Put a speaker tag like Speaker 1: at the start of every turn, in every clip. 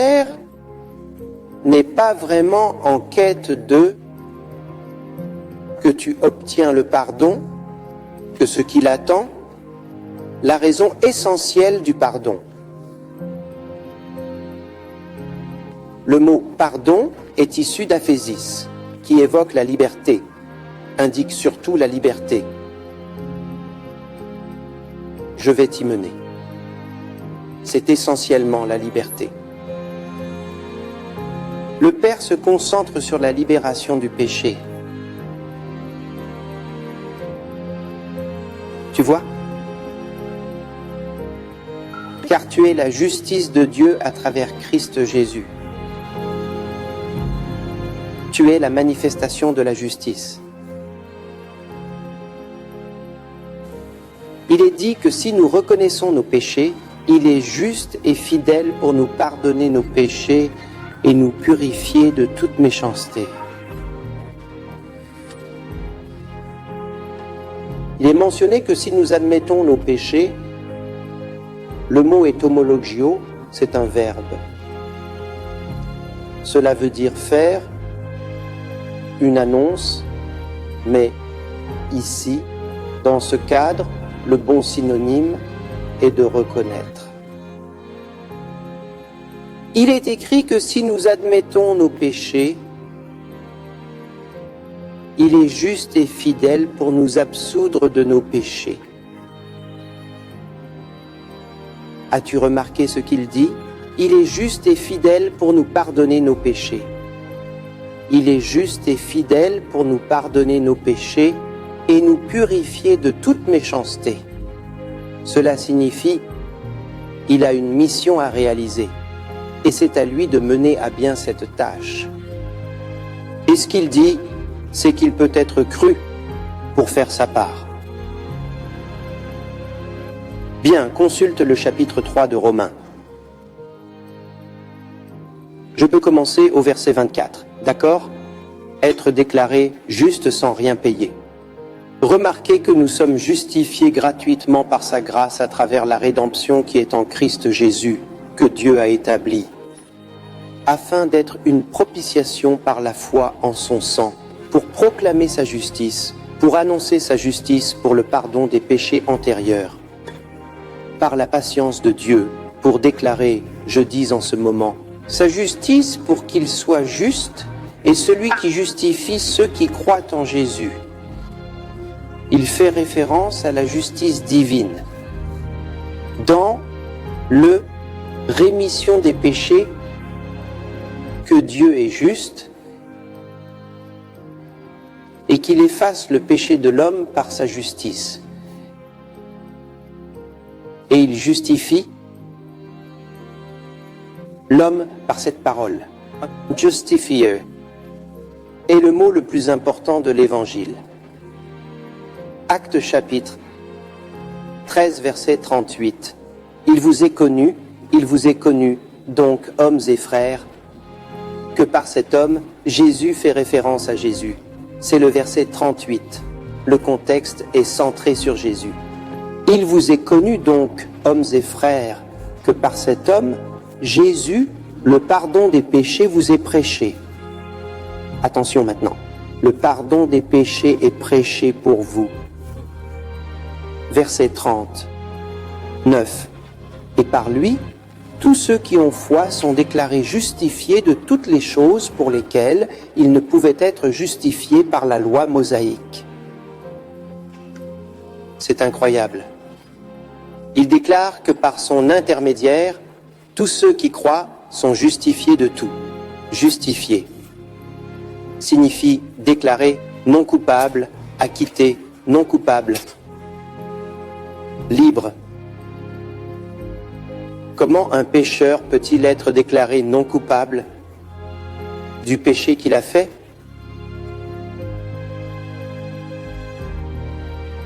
Speaker 1: Père n'est pas vraiment en quête de que tu obtiens le pardon, que ce qu'il attend, la raison essentielle du pardon. Le mot pardon est issu d'Aphésis, qui évoque la liberté, indique surtout la liberté. Je vais t'y mener. C'est essentiellement la liberté. Le Père se concentre sur la libération du péché. Tu vois ? Car tu es la justice de Dieu à travers Christ Jésus. Tu es la manifestation de la justice. Il est dit que si nous reconnaissons nos péchés, il est juste et fidèle pour nous pardonner nos péchés et nous purifier de toute méchanceté. Il est mentionné que si nous admettons nos péchés, le mot est homologio, c'est un verbe. Cela veut dire faire une annonce, mais ici, dans ce cadre, le bon synonyme est de reconnaître. Il est écrit que si nous admettons nos péchés, il est juste et fidèle pour nous absoudre de nos péchés. As-tu remarqué ce qu'il dit ? Il est juste et fidèle pour nous pardonner nos péchés. Il est juste et fidèle pour nous pardonner nos péchés et nous purifier de toute méchanceté. Cela signifie, il a une mission à réaliser et c'est à lui de mener à bien cette tâche. Et ce qu'il dit, c'est qu'il peut être cru pour faire sa part. Bien, consulte le chapitre 3 de Romains. Je peux commencer au verset 24, d'accord ? Être déclaré juste sans rien payer. Remarquez que nous sommes justifiés gratuitement par sa grâce à travers la rédemption qui est en Christ Jésus, que Dieu a établie, afin d'être une propitiation par la foi en son sang, pour proclamer sa justice, pour annoncer sa justice pour le pardon des péchés antérieurs, par la patience de Dieu, pour déclarer, je dis en ce moment, sa justice pour qu'il soit juste et celui qui justifie ceux qui croient en Jésus. Il fait référence à la justice divine. Dans le rémission des péchés, que Dieu est juste et qu'il efface le péché de l'homme par sa justice. Et il justifie l'homme par cette parole. Justifier est le mot le plus important de l'Évangile. Actes chapitre 13, verset 38. Il vous est connu, donc hommes et frères, que par cet homme, Jésus fait référence à Jésus. C'est le verset 38. Le contexte est centré sur Jésus. Il vous est connu donc, hommes et frères, que par cet homme, Jésus, le pardon des péchés vous est prêché. Attention maintenant, le pardon des péchés est prêché pour vous. Verset 30. 9. Et par lui, tous ceux qui ont foi sont déclarés justifiés de toutes les choses pour lesquelles ils ne pouvaient être justifiés par la loi mosaïque. C'est incroyable. Il déclare que par son intermédiaire, tous ceux qui croient sont justifiés de tout. Justifiés signifie déclarer non coupable, acquitté, non coupable, libre. Comment un pécheur peut-il être déclaré non coupable du péché qu'il a fait ?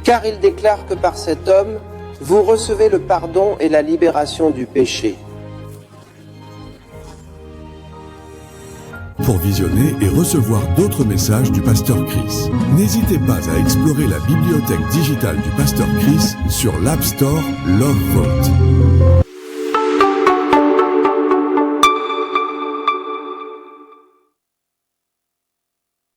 Speaker 1: Car il déclare que par cet homme, vous recevez le pardon et la libération du péché.
Speaker 2: Pour visionner et recevoir d'autres messages du Pasteur Chris, n'hésitez pas à explorer la bibliothèque digitale du Pasteur Chris sur l'App Store Love Vote.